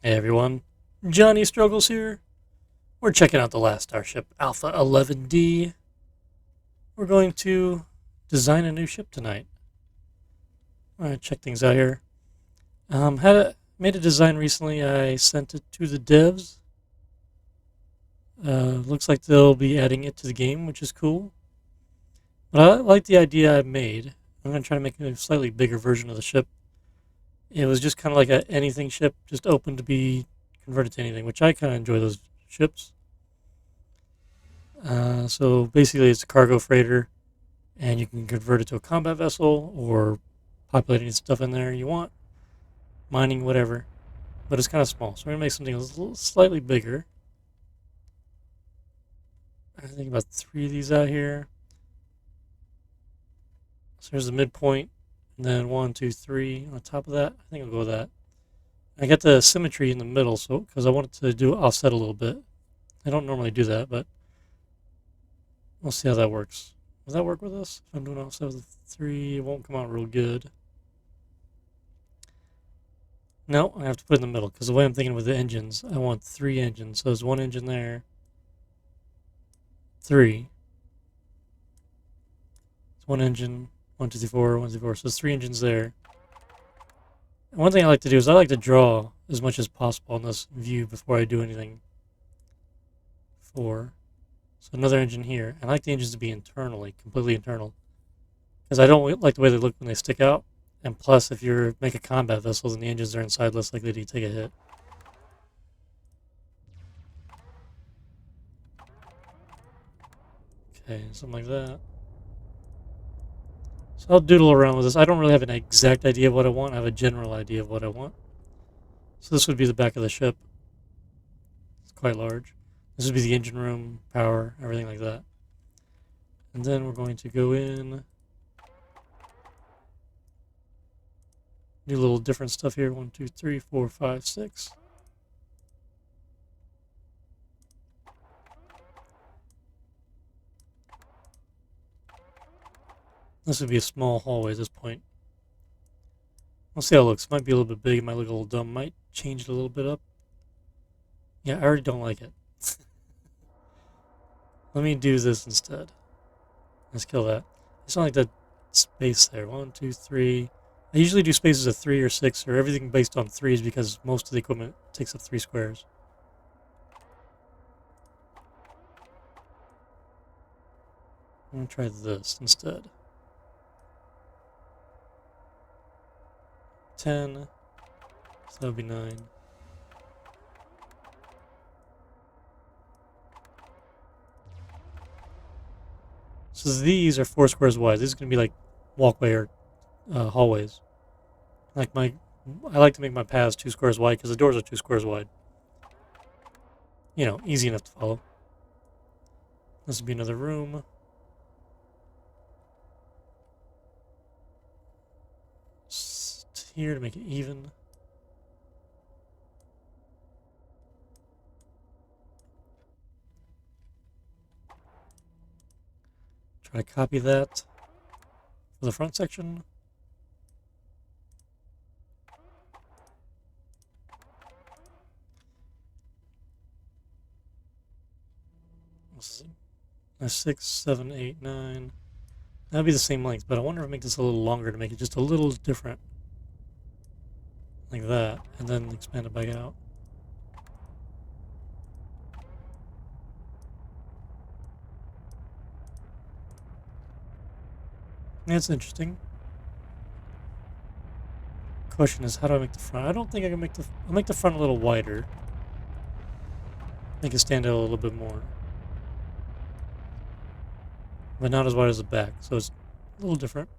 Hey everyone, Johnny Struggles here. We're checking out the Last Starship Alpha 11D. We're going to design a new ship tonight. Alright, check things out here. Made a design recently. I sent it to the devs. Looks like they'll be adding it to the game, which is cool. But I like the idea I made. I'm going to try to make a slightly bigger version of the ship. It was just kind of like a anything ship, just open to be converted to anything, which I kind of enjoy those ships. So basically it's a cargo freighter, and you can convert it to a combat vessel or populate any stuff in there you want, mining, whatever. But it's kind of small, so we're going to make something a little slightly bigger. I think about 3 of these out here. So there's the midpoint, and then 1, 2, 3 on top of that. I think I'll go with that. I got the symmetry in the middle, so because I wanted to do offset a little bit. I don't normally do that, but we'll see how that works. Will that work with us? If I'm doing offset with 3, it won't come out real good. No, I have to put it in the middle, because the way I'm thinking with the engines, I want 3 engines. So there's 1 engine there, 3. It's 1 engine, 1, 2, 3, 4, 1, 2, 3, 4. So there's 3 engines there. And one thing I like to do is I like to draw as much as possible on this view before I do anything. 4. So another engine here. I like the engines to be internally, completely internal. Because I don't like the way they look when they stick out. And plus, if you make a combat vessel, then the engines are inside, less likely to take a hit. Okay, something like that. So I'll doodle around with this. I don't really have an exact idea of what I want. I have a general idea of what I want. So this would be the back of the ship. It's quite large. This would be the engine room, power, everything like that. And then we're going to go in. Do a little different stuff here. 1, 2, 3, 4, 5, 6. This would be a small hallway at this point. We'll see how it looks. It might be a little bit big. It might look a little dumb. Might change it a little bit up. Yeah, I already don't like it. Let me do this instead. Let's kill that. I just don't like that space there. 1, 2, 3. I usually do spaces of 3 or 6 or everything based on 3s because most of the equipment takes up 3 squares. I'm going to try this instead. 10. So that would be 9. So these are 4 squares wide. This is going to be like walkway or hallways. I like to make my paths 2 squares wide because the doors are 2 squares wide. You know, easy enough to follow. This would be another room. Here to make it even. Try to copy that for the front section. That's 6, 7, 8, 9. That'd be the same length, but I wonder if I make this a little longer to make it just a little different. Like that, and then expand it back out. That's interesting. Question is, how do I make the front? I don't think I can make I'll make the front a little wider. Make it stand out a little bit more. But not as wide as the back, so it's a little different.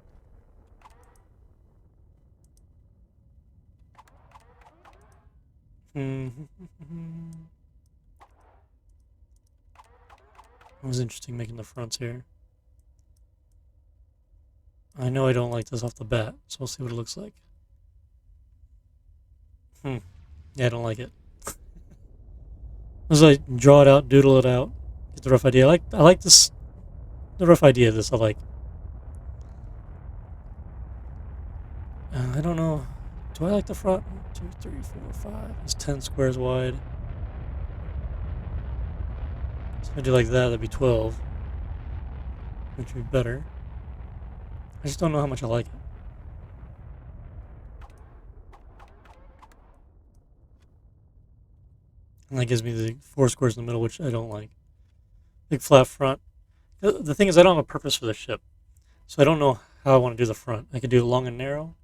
It was interesting making the fronts here. I know I don't like this off the bat, so we'll see what it looks like. Yeah, I don't like it. As I draw it out, doodle it out, get the rough idea. I like this. The rough idea of this I like. I don't know. Do I like the front 2, 3, 4, 5. It's 10 squares wide. So if I do like that, that'd be 12. Which would be better. I just don't know how much I like it. And that gives me the 4 squares in the middle, which I don't like. Big flat front. The thing is, I don't have a purpose for the ship. So I don't know how I want to do the front. I could do it long and narrow.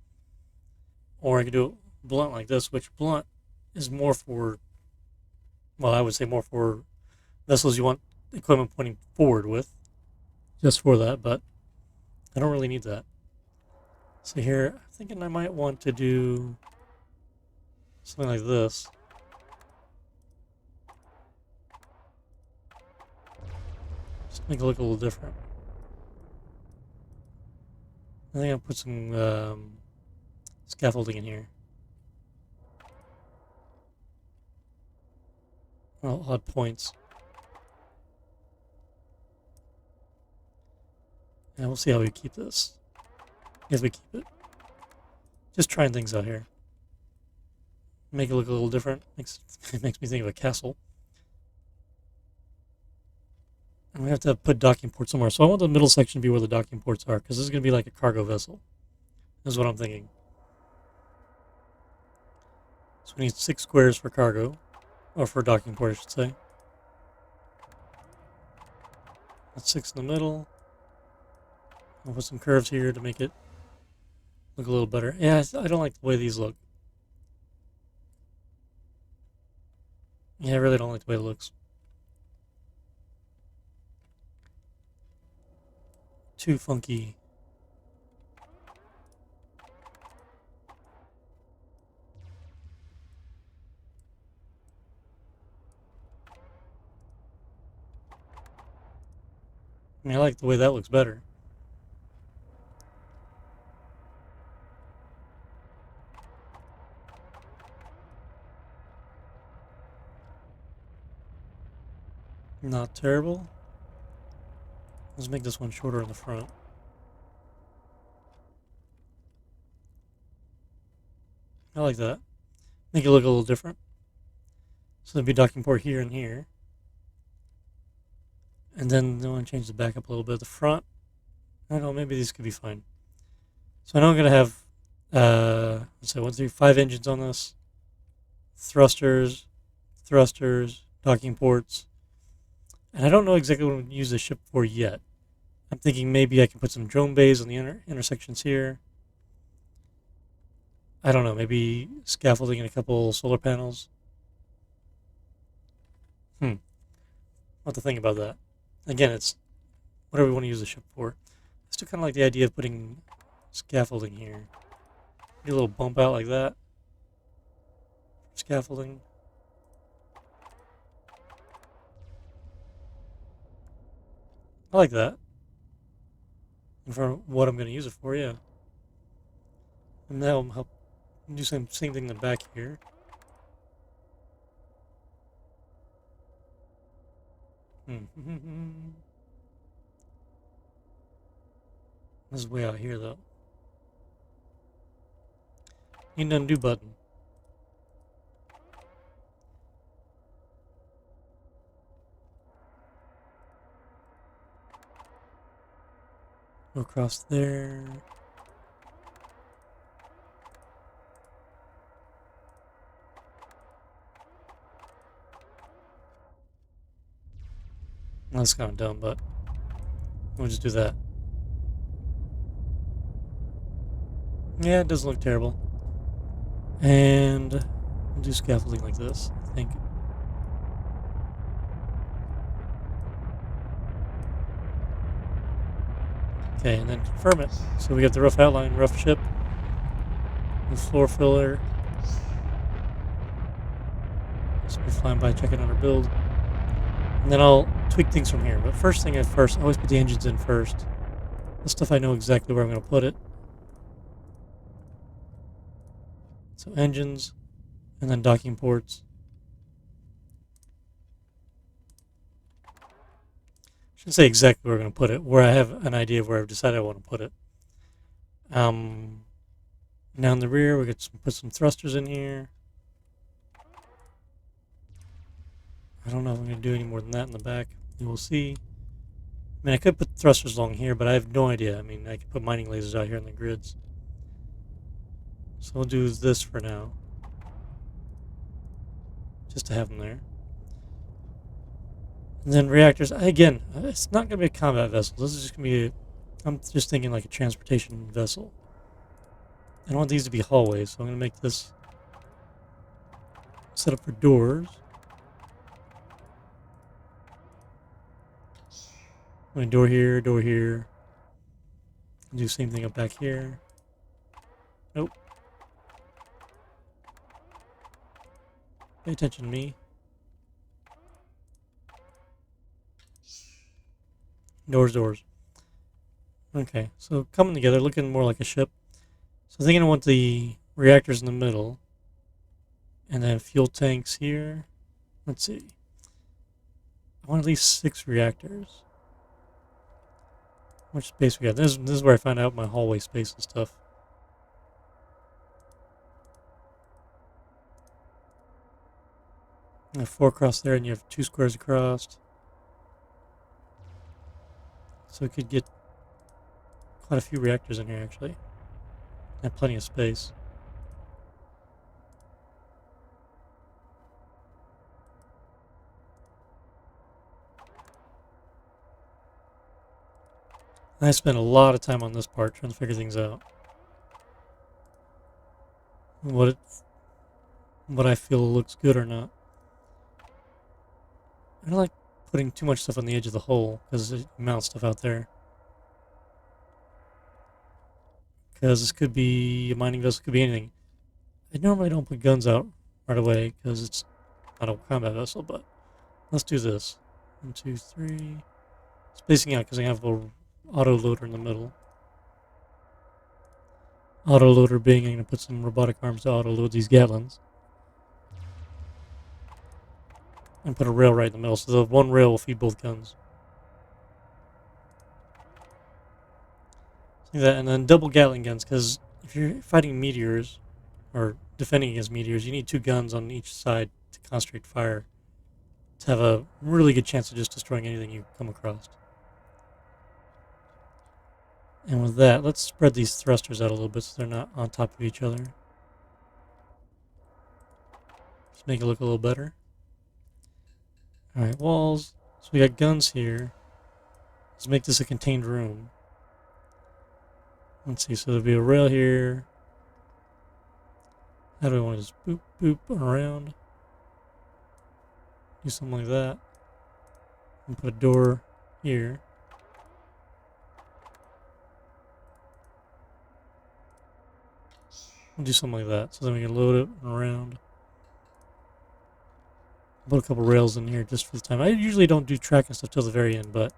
Or I could do it blunt like this, which blunt is more for, well, I would say more for vessels you want equipment pointing forward with. Just for that, but I don't really need that. So here, I'm thinking I might want to do something like this. Just make it look a little different. I think I'll put some scaffolding in here. Well, odd points. And we'll see how we keep this. If we keep it. Just trying things out here. Make it look a little different. It makes me think of a castle. And we have to put docking ports somewhere. So I want the middle section to be where the docking ports are, because this is going to be like a cargo vessel. That's what I'm thinking. So we need 6 squares for cargo. Or for docking port, I should say. That's 6 in the middle. I'll put some curves here to make it look a little better. Yeah, I don't like the way these look. Yeah, I really don't like the way it looks. Too funky. I mean, I like the way that looks better. Not terrible. Let's make this one shorter in the front. I like that. Make it look a little different. So there'd be docking port here and here. And then I want to change the back up a little bit. The front, I don't know, maybe these could be fine. So I know I'm going to have, let's say 1, 3, 5 engines on this. Thrusters, docking ports. And I don't know exactly what I'm going to use the ship for yet. I'm thinking maybe I can put some drone bays on the intersections here. I don't know, maybe scaffolding and a couple solar panels. I'll have to think about that. Again, it's whatever we want to use the ship for. I still kind of like the idea of putting scaffolding here. Maybe a little bump out like that. Scaffolding. I like that. And for what I'm going to use it for, yeah. And that will help do some same thing in the back here. This is way out here, though. Need an undo button. Go across there. That's kind of dumb, but we'll just do that. Yeah, it doesn't look terrible. And we'll do scaffolding like this, I think. Okay, and then confirm it. So we got the rough outline, rough ship, the floor filler. So we're flying by checking out our build. And then I'll tweak things from here. But first thing at first, I always put the engines in first. This stuff I know exactly where I'm going to put it. So engines, and then docking ports. I shouldn't say exactly where we're going to put it, where I have an idea of where I've decided I want to put it. Now in the rear, we could put some thrusters in here. I don't know if I'm going to do any more than that in the back. You will see. I mean, I could put thrusters along here, but I have no idea. I mean, I could put mining lasers out here in the grids. So we'll do this for now. Just to have them there. And then reactors. Again, it's not going to be a combat vessel. This is just going to be I'm just thinking like a transportation vessel. I don't want these to be hallways, so I'm going to make this set up for doors. I'm going to door here, door here. Do the same thing up back here. Nope. Pay attention to me. Doors, doors. Okay, so coming together, looking more like a ship. So I think I want the reactors in the middle. And then fuel tanks here. Let's see. I want at least 6 reactors. How much space we got? This is where I find out my hallway space and stuff. You have 4 across there, and you have 2 squares across. So we could get quite a few reactors in here, actually. And plenty of space. I spent a lot of time on this part trying to figure things out. What I feel looks good or not. I don't like putting too much stuff on the edge of the hole because it mounts stuff out there. Because this could be a mining vessel, could be anything. I normally don't put guns out right away because it's not a combat vessel, but let's do this. 1, 2, 3. Spacing out because I have a auto loader in the middle. Auto loader being I'm going to put some robotic arms to auto load these Gatlins. And put a rail right in the middle, so the one rail will feed both guns. See that, and then double Gatling guns, because if you're fighting meteors, or defending against meteors, you need 2 guns on each side to concentrate fire to have a really good chance of just destroying anything you come across. And with that, let's spread these thrusters out a little bit so they're not on top of each other. Just make it look a little better. Alright, walls. So we got guns here. Let's make this a contained room. Let's see, so there'll be a rail here. How do I want to just boop, boop around? Do something like that. And put a door here. We'll do something like that, so then we can load it around. Put a couple rails in here just for the time. I usually don't do track and stuff till the very end, but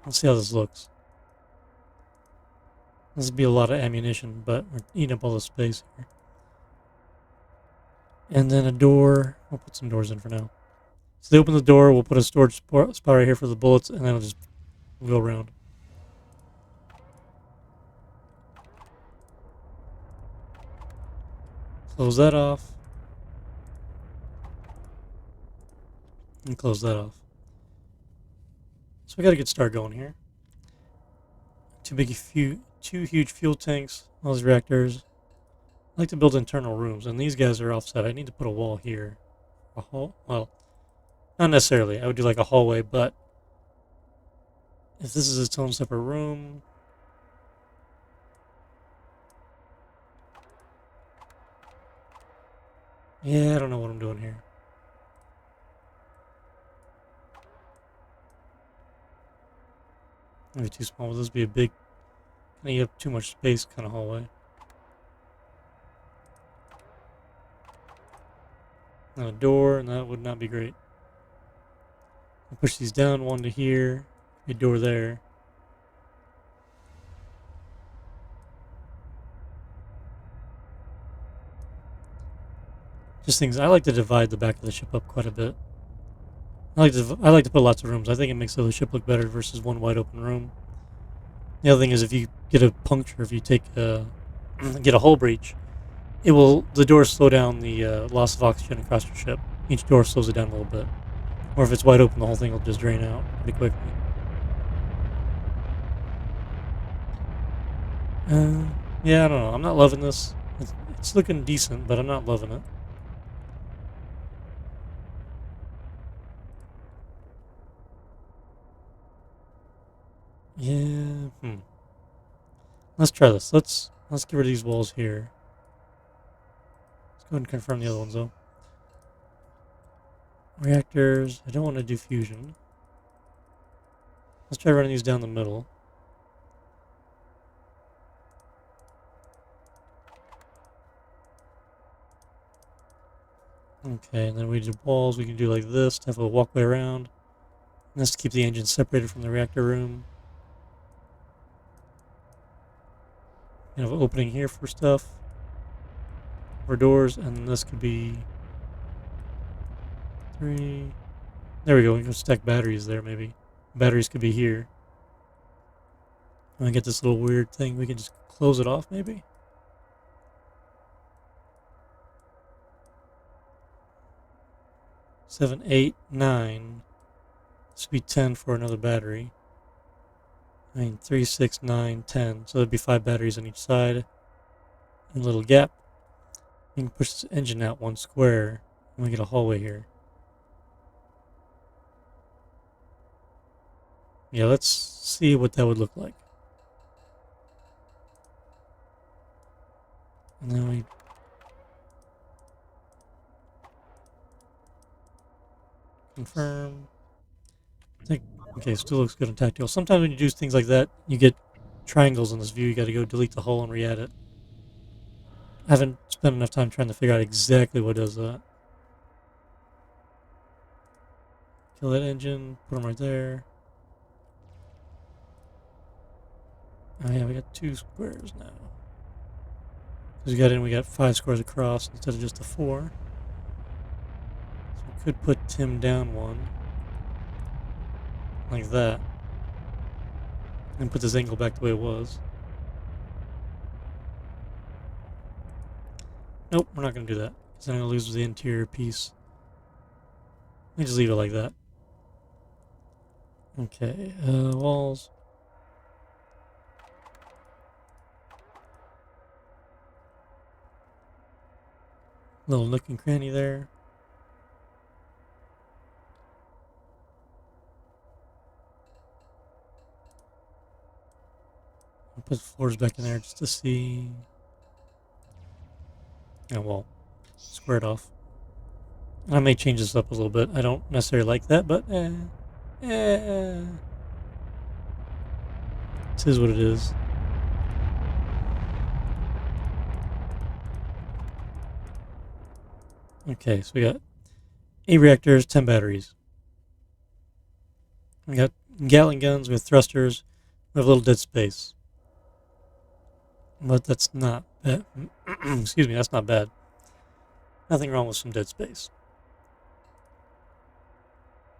let's see how this looks. This will be a lot of ammunition, but we're eating up all the space here. And then a door. We'll put some doors in for now. So they open the door, we'll put a storage spot right here for the bullets, and then it'll just go around. Close that off. And close that off. So we got a good start going here. Two huge fuel tanks, all these reactors. I like to build internal rooms, and these guys are offset. I need to put a wall here. A hall? Well, not necessarily. I would do like a hallway, but if this is its own separate room, yeah, I don't know what I'm doing here. Maybe too small. Will this be a big, kind of eat up too much space kind of hallway? And a door, and that would not be great. I'll push these down, one to here, a door there. Just things. I like to divide the back of the ship up quite a bit. I like to put lots of rooms. I think it makes the ship look better versus one wide open room. The other thing is if you get a puncture, if you take get a hull breach, the doors slow down the loss of oxygen across your ship. Each door slows it down a little bit. Or if it's wide open, the whole thing will just drain out pretty quickly. Yeah, I don't know. I'm not loving this. It's looking decent, but I'm not loving it. Yeah. Let's try this. Let's get rid of these walls here. Let's go ahead and confirm the other ones though. Reactors. I don't want to do fusion. Let's try running these down the middle. Okay, and then we do walls. We can do like this to have a walkway around. And this to keep the engine separated from the reactor room. You have an opening here for stuff. For doors, and this could be 3. There we go. We can stack batteries there, maybe. Batteries could be here. And we get this little weird thing. We can just close it off, maybe. 7, 8, 9. This would be 10 for another battery. 3, 6, 9, 10. So there'd be 5 batteries on each side. And a little gap. We can push this engine out 1 square. And we get a hallway here. Yeah, let's see what that would look like. And then we confirm. Okay, still looks good on tactical. Sometimes when you do things like that, you get triangles in this view. You got to go delete the hull and re-add it. I haven't spent enough time trying to figure out exactly what does that. Kill that engine. Put them right there. Oh yeah, we got 2 squares now. Because we got 5 squares across instead of just the 4. So we could put Tim down 1. Like that. And put this angle back the way it was. Nope, we're not going to do that. Because then I'm going to lose the interior piece. Let me just leave it like that. Okay, walls. Little nook and cranny there. I'll put floors back in there just to see. Yeah, well, square it off. I may change this up a little bit. I don't necessarily like that, but this is what it is. Okay, so we got 8 reactors, 10 batteries. We got Gatling guns, we have thrusters, we have a little dead space. But that's not bad. Excuse me, that's not bad. Nothing wrong with some dead space.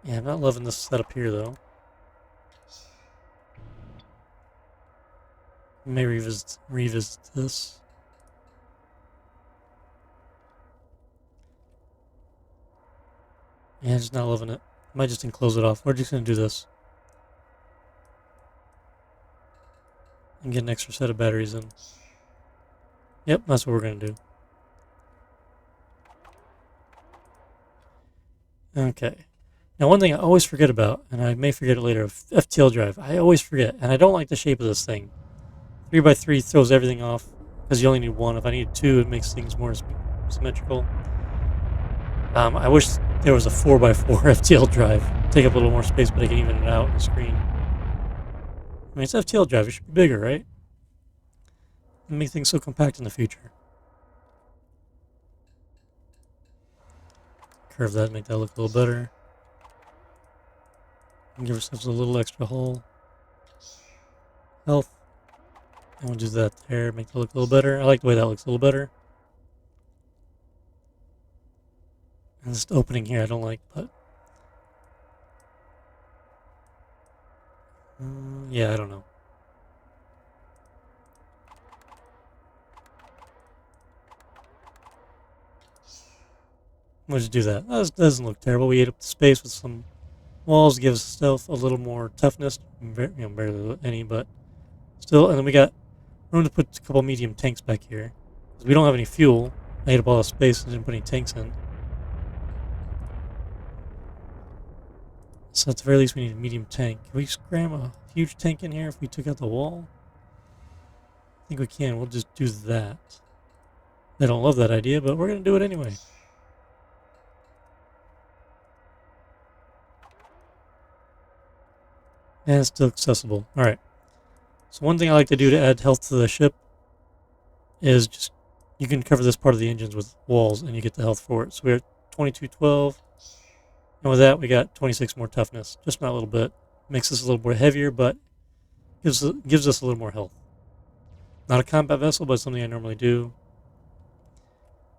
Yeah, I'm not loving this setup here, though. I may revisit this. Yeah, just not loving it. I might just close it off. We're just going to do this. And get an extra set of batteries in. Yep, that's what we're going to do. Okay. Now, one thing I always forget about, and I may forget it later, FTL drive. I always forget, and I don't like the shape of this thing. 3x3 throws everything off, because you only need 1. If I need 2, it makes things more symmetrical. I wish there was a 4x4 FTL drive. Take up a little more space, but I can even it out on the screen. I mean, it's FTL drive. It should be bigger, right? And make things so compact in the future. Curve that, make that look a little better. And give ourselves a little extra hull. Health. And we'll do that there, make that look a little better. I like the way that looks a little better. And this opening here I don't like, but... yeah, I don't know. We'll just do that. That doesn't look terrible. We ate up the space with some walls, gives stealth a little more toughness. Barely any, but still. And then we got room to put a couple medium tanks back here. Because we don't have any fuel. I ate up all the space and didn't put any tanks in. So at the very least, we need a medium tank. Can we scram a huge tank in here if we took out the wall? I think we can. We'll just do that. I don't love that idea, but we're going to do it anyway. And it's still accessible. Alright. So one thing I like to do to add health to the ship is just, you can cover this part of the engines with walls and you get the health for it. So we're at 2212. And with that, we got 26 more toughness. Just not a little bit. Makes us a little more heavier, but gives us a little more health. Not a combat vessel, but something I normally do.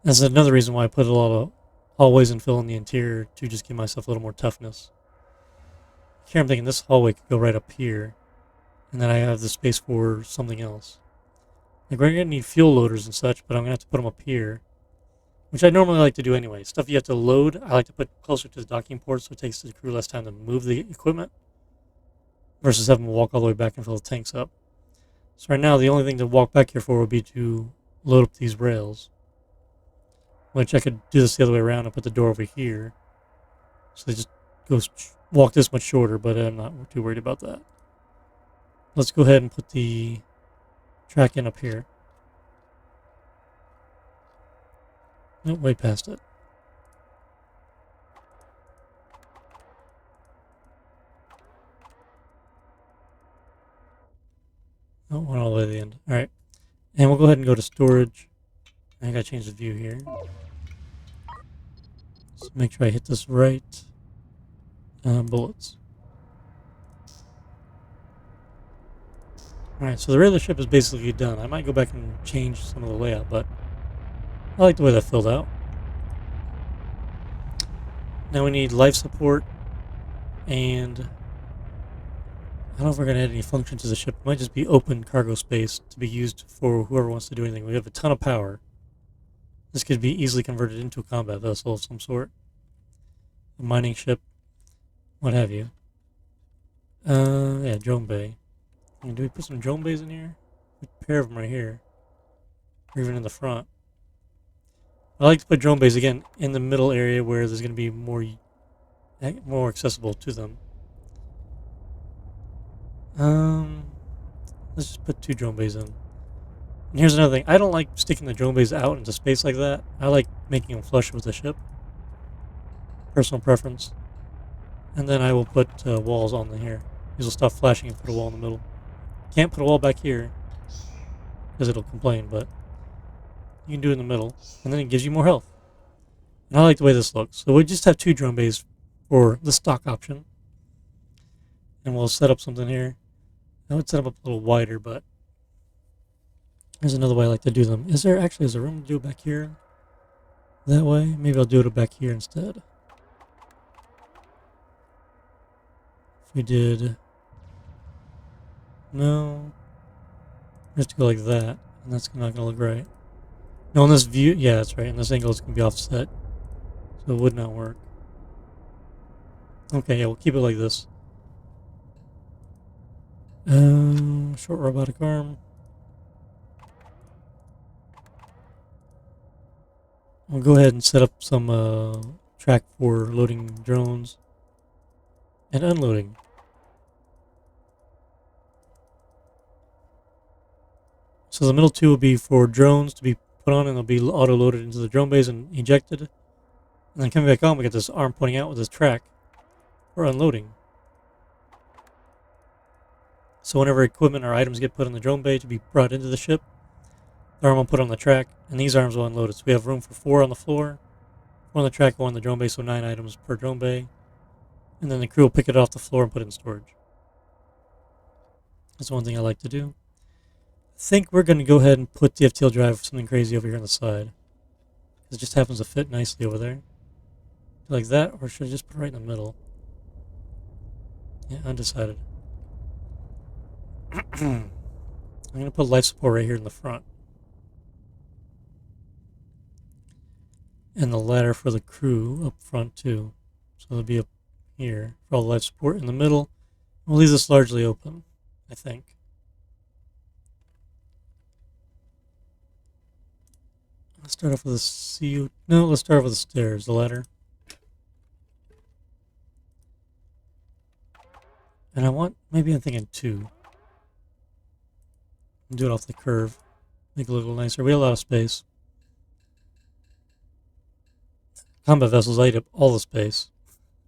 That's another reason why I put a lot of hallways and fill in the interior to just give myself a little more toughness. Here I'm thinking this hallway could go right up here, and then I have the space for something else. Like we're going to need fuel loaders and such, but I'm going to have to put them up here, which I normally like to do anyway. Stuff you have to load, I like to put closer to the docking port so it takes the crew less time to move the equipment versus having to walk all the way back and fill the tanks up. So right now the only thing to walk back here for would be to load up these rails, which I could do this the other way around and put the door over here. So they just walk this much shorter, but I'm not too worried about that. Let's go ahead and put the track in up here. Nope, way past it. Oh, went all the way to the end. Alright. And we'll go ahead and go to storage. I gotta change the view here. So make sure I hit this right. Bullets. Alright, so the rear of the ship is basically done. I might go back and change some of the layout, but I like the way that filled out. Now we need life support, and I don't know if we're going to add any function to the ship. It might just be open cargo space to be used for whoever wants to do anything. We have a ton of power. This could be easily converted into a combat vessel of some sort. A mining ship, what have you. Yeah, drone bay. Do we put some drone bays in here? A pair of them right here. Or even in the front. I like to put drone bays, again, in the middle area where there's going to be more accessible to them. Let's just put 2 drone bays in. And here's another thing. I don't like sticking the drone bays out into space like that. I like making them flush with the ship. Personal preference. And then I will put walls on here. These will stop flashing and put a wall in the middle. Can't put a wall back here because it'll complain, but you can do it in the middle, and then it gives you more health. And I like the way this looks. So we just have 2 drone bays for the stock option. And we'll set up something here. I would set them up a little wider, but there's another way I like to do them. Is there room to do it back here? That way? Maybe I'll do it back here instead. If we did... No. Just go like that, and that's not going to look right. No, in this view, yeah, that's right. In this angle, it's going to be offset, so it would not work. Okay, yeah, we'll keep it like this. Short robotic arm. We'll go ahead and set up some track for loading drones and unloading. So the middle 2 will be for drones to be put on, and they'll be auto-loaded into the drone bays and ejected. And then coming back on, we get this arm pointing out with this track for unloading. So whenever equipment or items get put in the drone bay to be brought into the ship, the arm will put on the track, and these arms will unload it. So we have room for 4 on the floor, 4 on the track, 1 on the drone bay, so 9 items per drone bay. And then the crew will pick it off the floor and put it in storage. That's one thing I like to do. I think we're going to go ahead and put the FTL drive something crazy over here on the side. It just happens to fit nicely over there. Like that, or should I just put it right in the middle? Yeah, undecided. I'm going to put life support right here in the front. And the ladder for the crew up front too. So it'll be up here for all the life support in the middle. We'll leave this largely open, I think. Let's start off with the No, let's start off with the stairs, the ladder. And maybe I'm thinking 2. Do it off the curve. Make it look a little nicer. We have a lot of space. Combat vessels eat up all the space.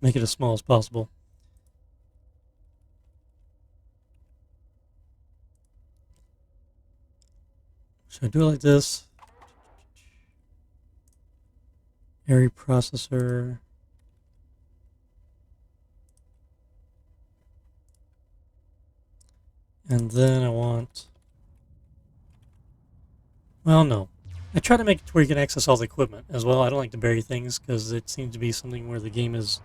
Make it as small as possible. Should I do it like this? Area processor. And then I want... Well, no. I try to make it to where you can access all the equipment as well. I don't like to bury things because it seems to be something where the game is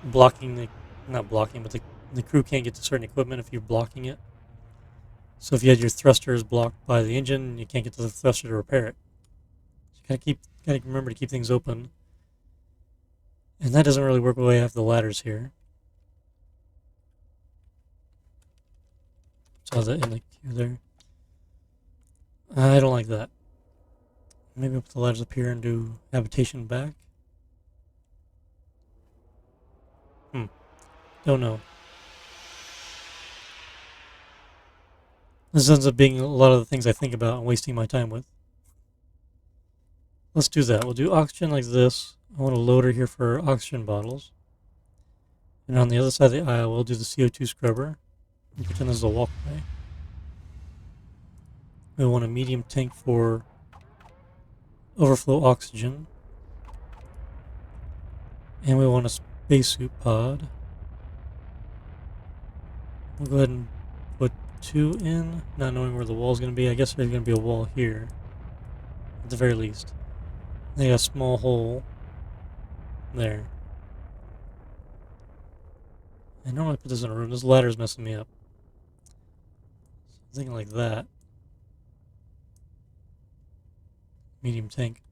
blocking the... Not blocking, but the crew can't get to certain equipment if you're blocking it. So if you had your thrusters blocked by the engine, you can't get to the thruster to repair it. So you gotta remember to keep things open. And that doesn't really work the way I have the ladders here. So in the queue there. I don't like that. Maybe I'll put the ladders up here and do habitation back. Don't know. This ends up being a lot of the things I think about and wasting my time with. Let's do that. We'll do oxygen like this. I want a loader here for oxygen bottles. And on the other side of the aisle, we'll do the CO2 scrubber. And pretend this is a walkway. We want a medium tank for overflow oxygen. And we want a spacesuit pod. We'll go ahead and put 2 in, not knowing where the wall's going to be. I guess there's going to be a wall here, at the very least. They got a small hole there. I normally put this in a room. This ladder's messing me up. So I'm thinking like that. Medium tank.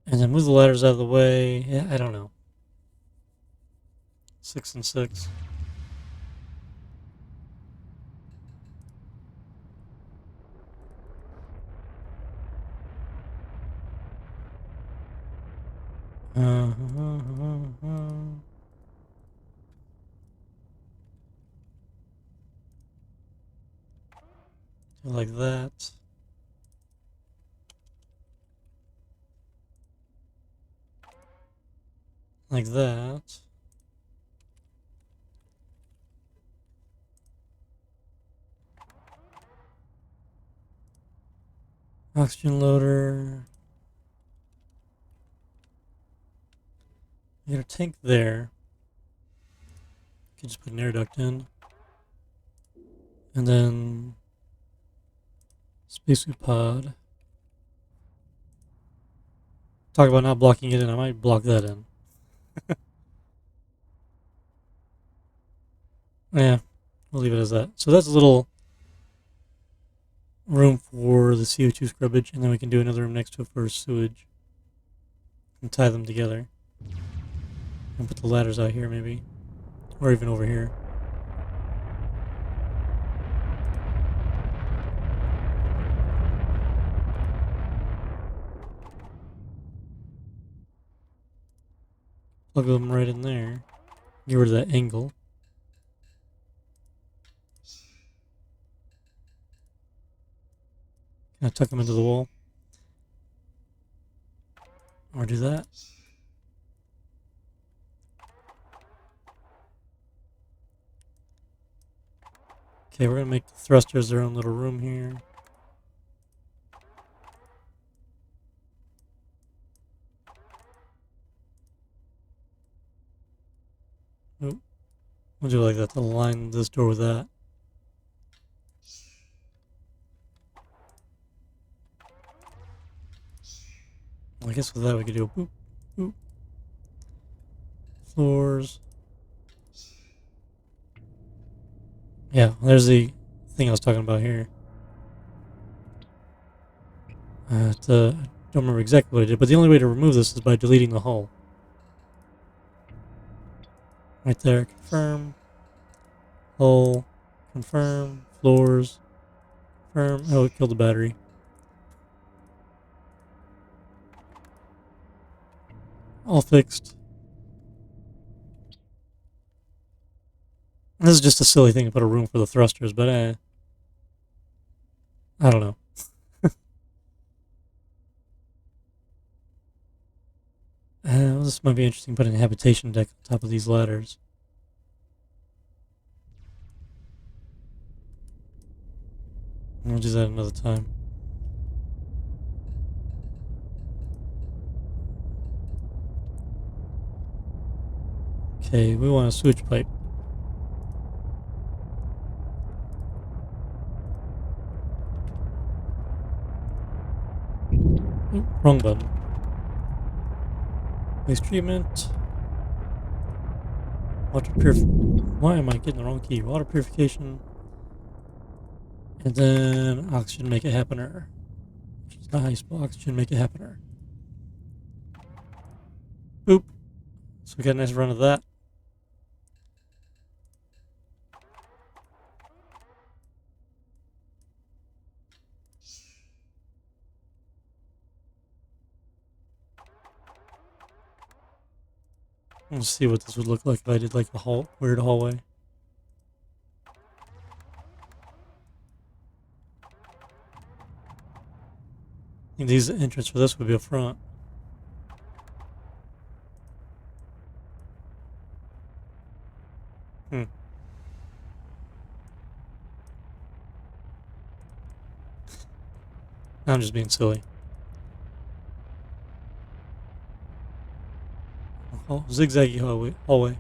And then move the ladders out of the way. Yeah, I don't know. 6 and 6. Like that. Like that. Oxygen loader. You got a tank there. You can just put an air duct in. And then spacesuit pod. Talk about not blocking it in. I might block that in. Yeah, we'll leave it as that. So that's a little room for the CO2 scrubbage, and then we can do another room next to it for sewage. And tie them together. And put the ladders out here maybe. Or even over here. Plug them right in there. Get rid of that angle. Kind of tuck them into the wall. Or do that. Okay, we're going to make the thrusters their own little room here. Oop. We'll do it like that to align this door with that. I guess with that we could do a boop, boop. Floors. Yeah, there's the thing I was talking about here. I don't remember exactly what I did, but the only way to remove this is by deleting the hull. Right there, confirm, hull, confirm, floors, confirm. Oh, it killed the battery. All fixed. This is just a silly thing to put a room for the thrusters, but I don't know. This might be interesting, putting a habitation deck on top of these ladders. We'll do that another time. Okay, we want a sewage pipe. Oop, wrong button. Waste treatment. Water Why am I getting the wrong key? Water purification. And then oxygen make it happener. Nice, oxygen make it happener. Boop. So we got a nice run of that. Let's see what this would look like if I did like a weird hallway. I think the entrance for this would be up front. I'm just being silly. Oh, zigzaggy hallway.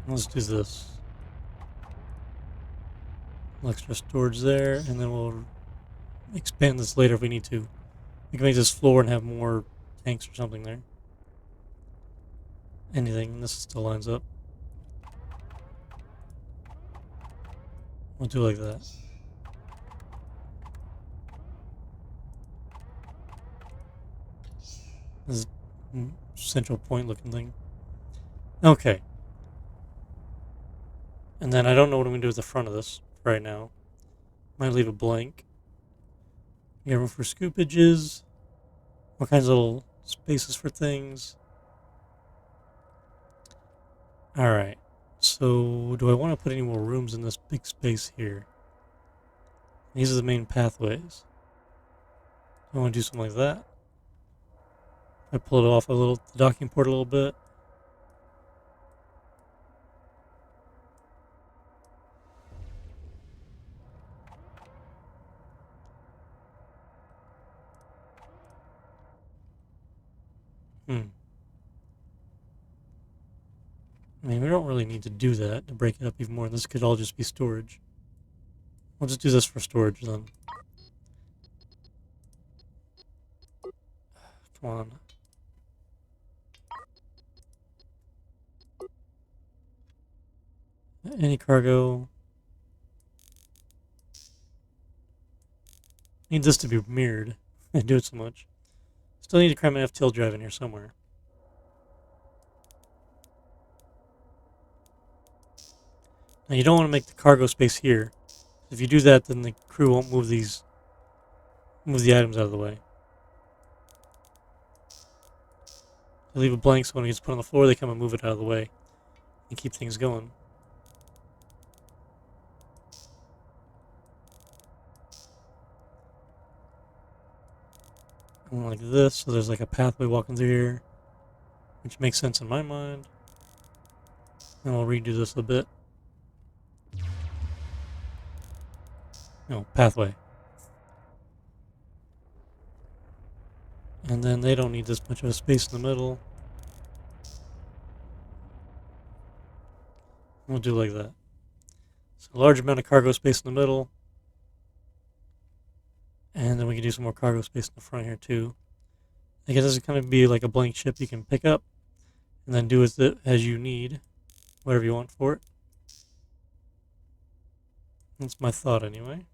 Let's do this. Extra storage there, and then we'll expand this later if we need to. We can make this floor and have more tanks or something there. Anything, this still lines up. We'll do like that. This is a central point looking thing. Okay. And then I don't know what I'm going to do with the front of this right now. Might leave it blank. You have room for scoopages. All kinds of little spaces for things. Alright. So, do I want to put any more rooms in this big space here? These are the main pathways. I want to do something like that. I pull it off the docking port a little bit. I mean, we don't really need to do that to break it up even more. This could all just be storage. We'll just do this for storage then. Come on. Any cargo. Need this to be mirrored. I do it so much. Still need to cram an FTL drive in here somewhere. Now you don't want to make the cargo space here. If you do that, then the crew won't move the items out of the way. They leave it blank so when it gets put on the floor, they come and move it out of the way and keep things going. And like this, so there's like a pathway walking through here, which makes sense in my mind. And we'll redo this a bit. No, pathway. And then they don't need this much of a space in the middle. We'll do like that. So a large amount of cargo space in the middle. And then we can do some more cargo space in the front here too. I guess this is kind of be like a blank ship you can pick up and then do with it as you need, whatever you want for it. That's my thought anyway.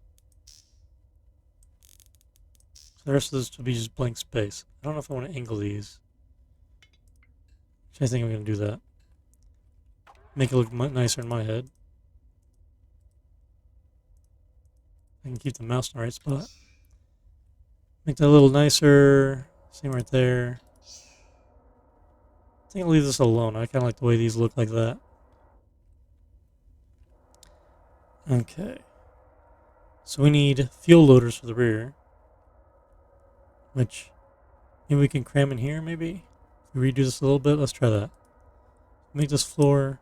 So the rest of this will be just blank space. I don't know if I want to angle these. I think I'm going to do that. Make it look nicer in my head. I can keep the mouse in the right spot. Make that a little nicer. Same right there. I think I'll leave this alone. I kind of like the way these look like that. Okay. So we need fuel loaders for the rear. Which, maybe we can cram in here, maybe? If we redo this a little bit, let's try that. Make this floor,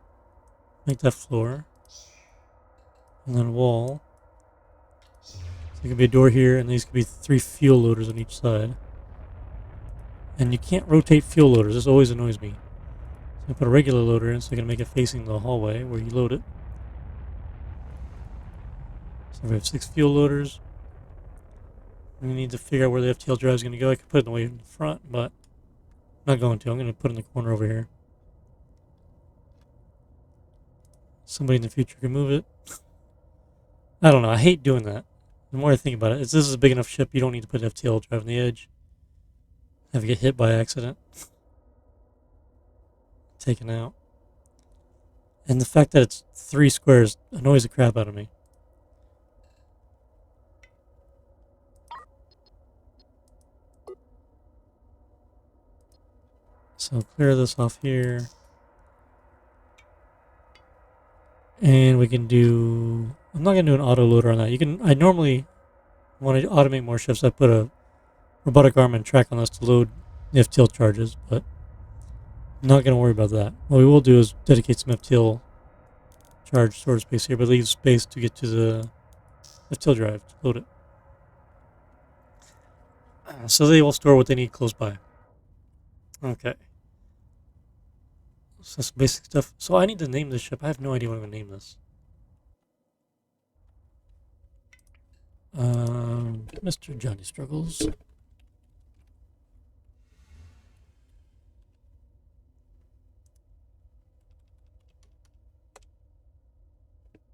make that floor. And then wall. So there could be a door here, and these could be 3 fuel loaders on each side. And you can't rotate fuel loaders. This always annoys me. So I put a regular loader in, so I can make it facing the hallway where you load it. So we have 6 fuel loaders. We need to figure out where the FTL drive is going to go. I could put it away in the front, but I'm not going to. I'm going to put it in the corner over here. Somebody in the future can move it. I don't know. I hate doing that. The more I think about it, this is a big enough ship. You don't need to put an FTL drive on the edge. Have it get hit by accident. Taken out. And the fact that it's 3 squares annoys the crap out of me. So clear this off here. And we can do... I'm not going to do an auto loader on that. You can. I normally want to automate more shifts. I put a robotic arm and track on this to load the FTL charges, but I'm not going to worry about that. What we will do is dedicate some FTL charge storage space here, but leave space to get to the FTL drive to load it. So they will store what they need close by. Okay. So that's basic stuff. So I need to name this ship. I have no idea what I'm going to name this. Mr. Johnny Struggles.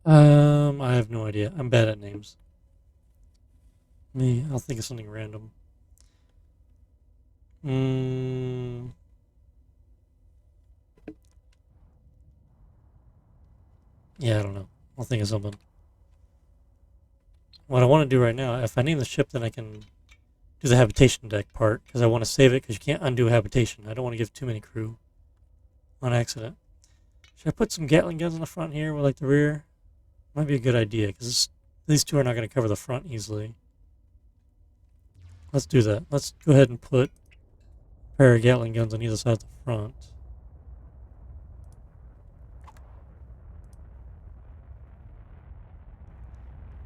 I have no idea. I'm bad at names. I'll think of something random. Yeah, I don't know. I'll think of something. What I want to do right now, if I name the ship, then I can do the habitation deck part, because I want to save it, because you can't undo habitation. I don't want to give too many crew on accident. Should I put some Gatling guns in the front here with like the rear? Might be a good idea, because these 2 are not going to cover the front easily. Let's do that. Let's go ahead and put a pair of Gatling guns on either side of the front.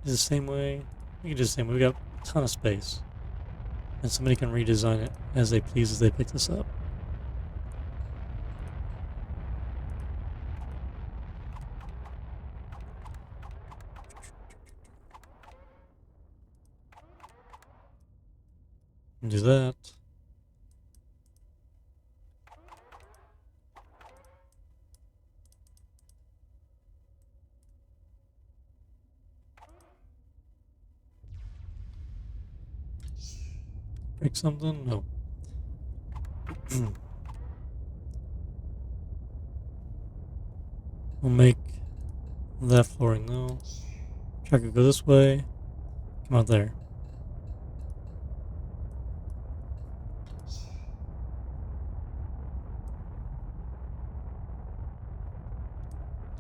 Do the same way. We can do the same way. We got a ton of space. And somebody can redesign it as they please as they pick this up. And do that. Break something? No. We'll make that flooring though. Track will go this way. Come out there.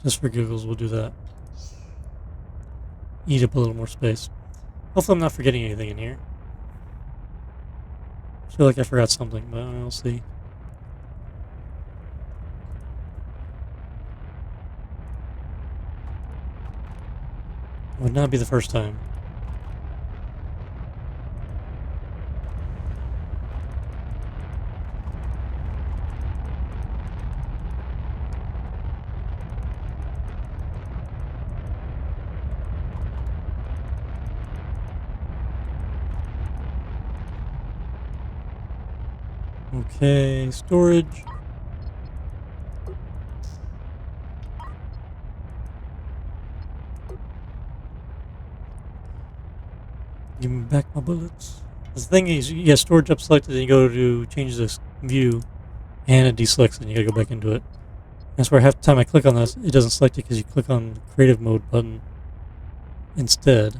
Just for giggles, we'll do that. Eat up a little more space. Hopefully I'm not forgetting anything in here. I feel like I forgot something, but we'll see. Would not be the first time. Okay, storage. Give me back my bullets. The thing is, you get storage up selected, then you go to change this view, and it deselects it, and you gotta go back into it. That's where half the time I click on this, it doesn't select it because you click on the creative mode button instead.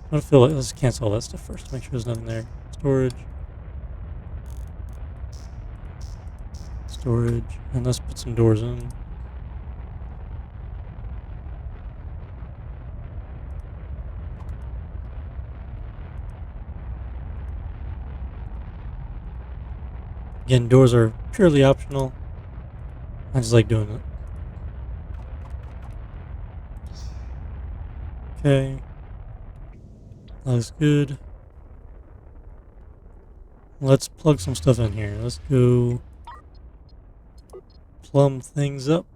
I don't feel like, let's cancel all that stuff first, make sure there's nothing there. Storage. Storage. And let's put some doors in. Again, doors are purely optional. I just like doing it. Okay. That looks good. Let's plug some stuff in here. Let's go plumb things up.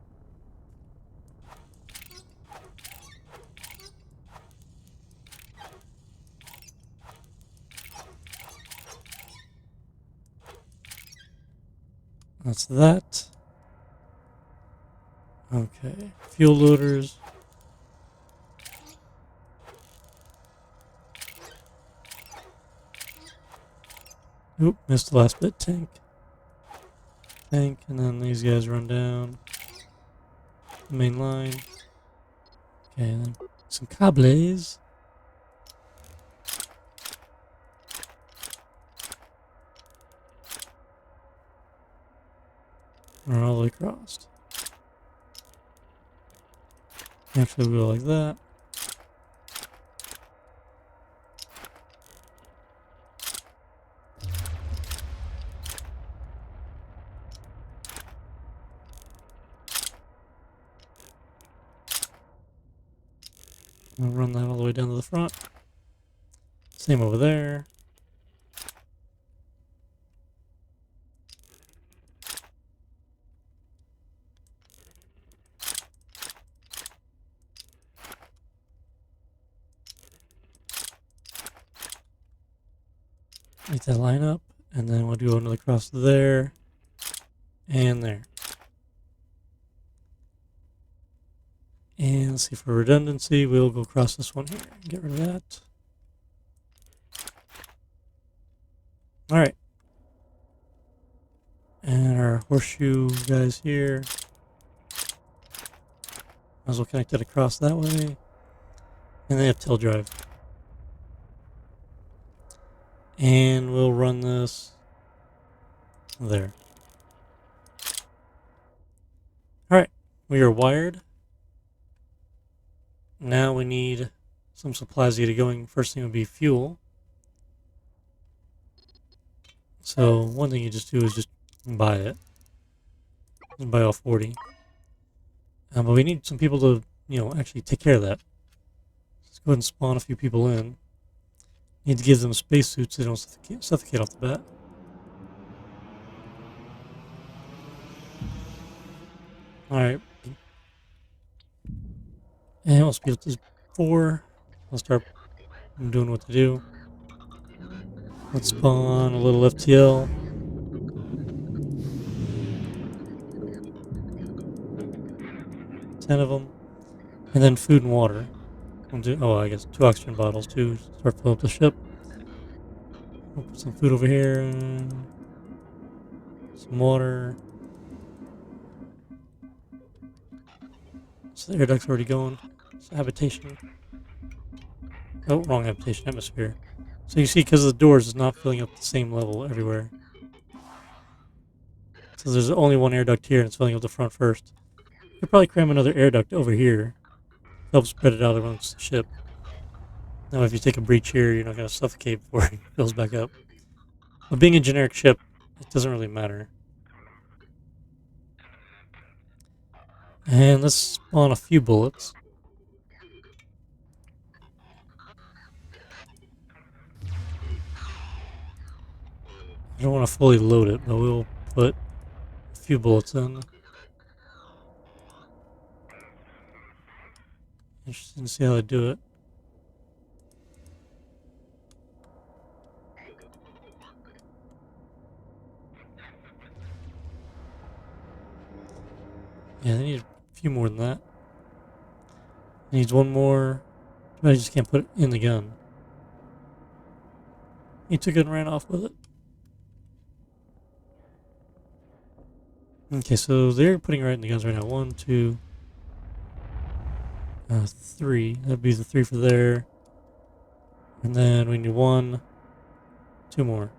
That's that. Okay. Fuel loaders. Oop, missed the last bit. Tank. Tank, and then these guys run down the main line. Okay, and then some cables. Run all the way across. Actually, we'll go like that. We'll run that all the way down to the front. Same over there. Make that line up, and then we'll do another cross there and there. And let's see, for redundancy, we'll go across this one here and get rid of that. Alright. And our horseshoe guys here. Might as well connect it across that way. And they have tail drive. And we'll run this there. Alright, we are wired. Now we need some supplies to get it going. First thing would be fuel. So one thing you just do is just buy it. Just buy all 40. But we need some people to, actually take care of that. Let's go ahead and spawn a few people in. Need to give them spacesuits so they don't suffocate off the bat. Alright. And once people to 4, I'll start doing what to do. Let's spawn a little FTL. 10 of them. And then food and water. We'll do, I guess 2 oxygen bottles too. Start filling up the ship. We'll put some food over here. Some water. So the air duct's already going. It's habitation. Oh, wrong habitation. Atmosphere. So you see, because of the doors, it's not filling up the same level everywhere. So there's only one air duct here, and it's filling up the front first. You could probably cram another air duct over here. Help spread it out amongst the ship. Now, if you take a breach here, you're not going to suffocate before it fills back up. But being a generic ship, it doesn't really matter. And let's spawn a few bullets. I don't want to fully load it, but we'll put a few bullets in. Interesting to see how they do it. Yeah, they need a few more than that. Needs one more. But I just can't put it in the gun. He took it and ran off with it. Okay, so they're putting it right in the guns right now. 1, 2, 3. That'd be the 3 for there. And then we need 1, 2 more.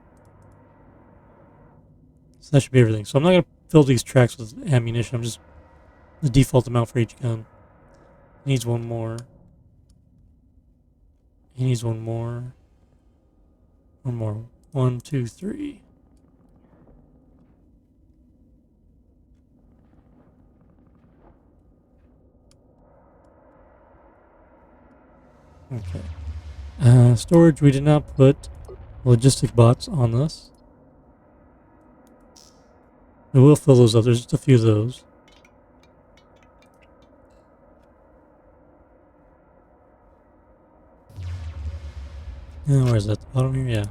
So that should be everything. So I'm not going to fill these tracks with ammunition. I'm just the default amount for each gun. He needs one more. He needs one more. One more. 1, 2, 3. Okay. Storage, we did not put logistic bots on this. We will fill those up. There's just a few of those. Where is that? The bottom here? Yeah.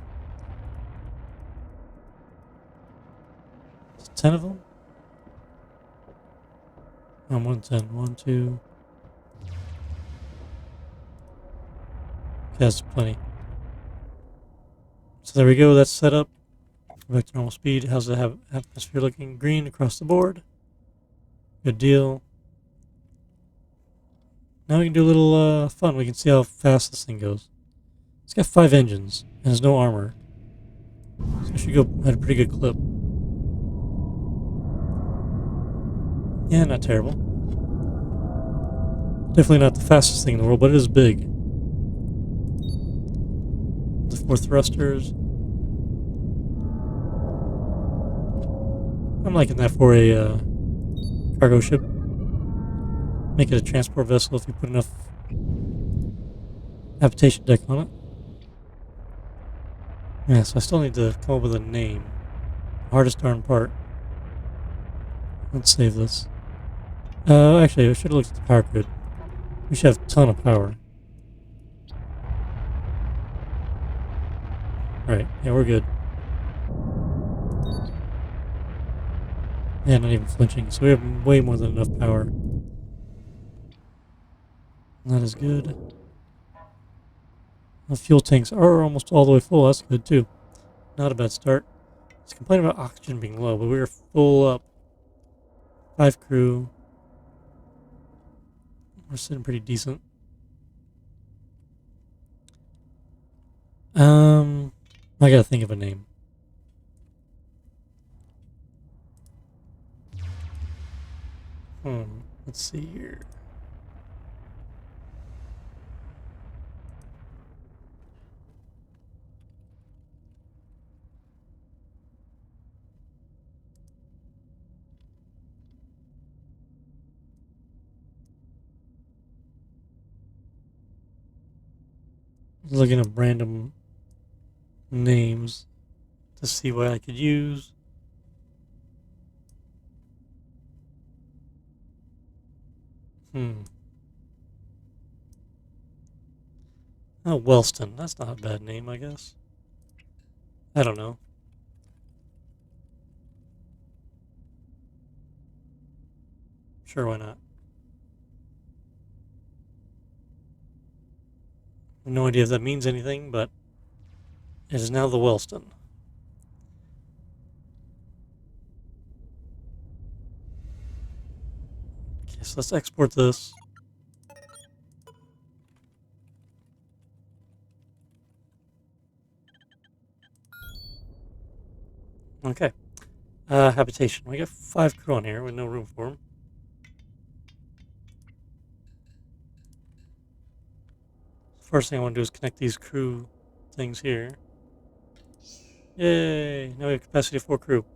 10 of them? Oh, more than 10. 1, 2. Okay, that's plenty. So there we go. That's set up. Go back to normal speed. How's the atmosphere looking? Green across the board. Good deal. Now we can do a little fun. We can see how fast this thing goes. It's got 5 engines and there's no armor. So it should go at a pretty good clip. Yeah, not terrible. Definitely not the fastest thing in the world, but it is big. The 4 thrusters. I'm liking that for a cargo ship. Make it a transport vessel if you put enough habitation deck on it. Yeah, so I still need to come up with a name. Hardest darn part. Let's save this. Actually, I should have looked at the power grid. We should have a ton of power. Right, yeah, we're good. Yeah, not even flinching. So we have way more than enough power. That is good. The fuel tanks are almost all the way full. That's good too. Not a bad start. It's complaining about oxygen being low, but we are full up. 5 crew. We're sitting pretty decent. I gotta think of a name. Let's see here. Looking at random names to see what I could use. Oh, Wellston. That's not a bad name, I guess. I don't know. Sure, why not? I have no idea if that means anything, but it is now the Wellston. Okay, so let's export this. Okay. Habitation. We got 5 crew on here with no room for them. First thing I want to do is connect these crew things here. Yay! Now we have capacity of 4 crew.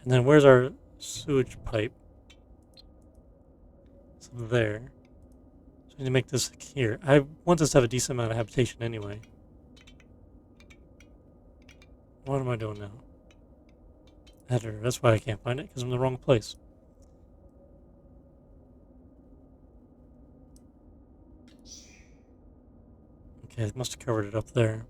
And then where's our sewage pipe? It's there. So we need to make this here. I want this to have a decent amount of habitation anyway. What am I doing now? Editor. That's why I can't find it, because I'm in the wrong place. Okay, it must have covered it up there.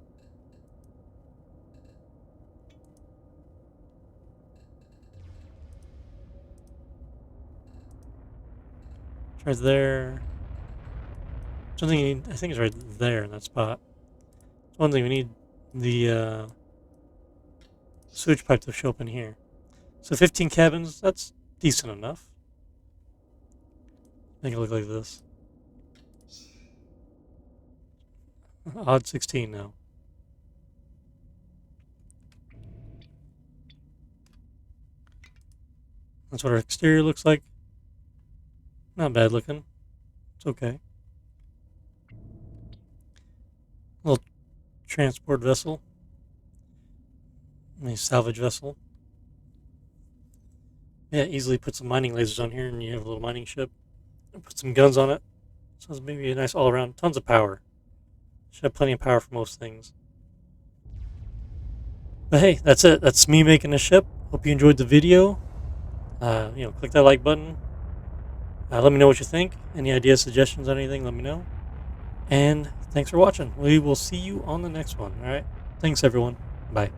Right there. Something I think it's right there in that spot. One thing we need the sewage pipe to show up in here. So 15 cabins, that's decent enough. Make it look like this. Odd 16 now. That's what our exterior looks like. Not bad looking. It's okay. Little transport vessel. Nice salvage vessel. Yeah, easily put some mining lasers on here and you have a little mining ship. Put some guns on it. So it's maybe a nice all around. Tons of power. Should have plenty of power for most things. But hey, that's it. That's me making a ship. Hope you enjoyed the video. Click that like button. Let me know what you think. Any ideas, suggestions, anything, let me know. And thanks for watching. We will see you on the next one. All right. Thanks, everyone. Bye.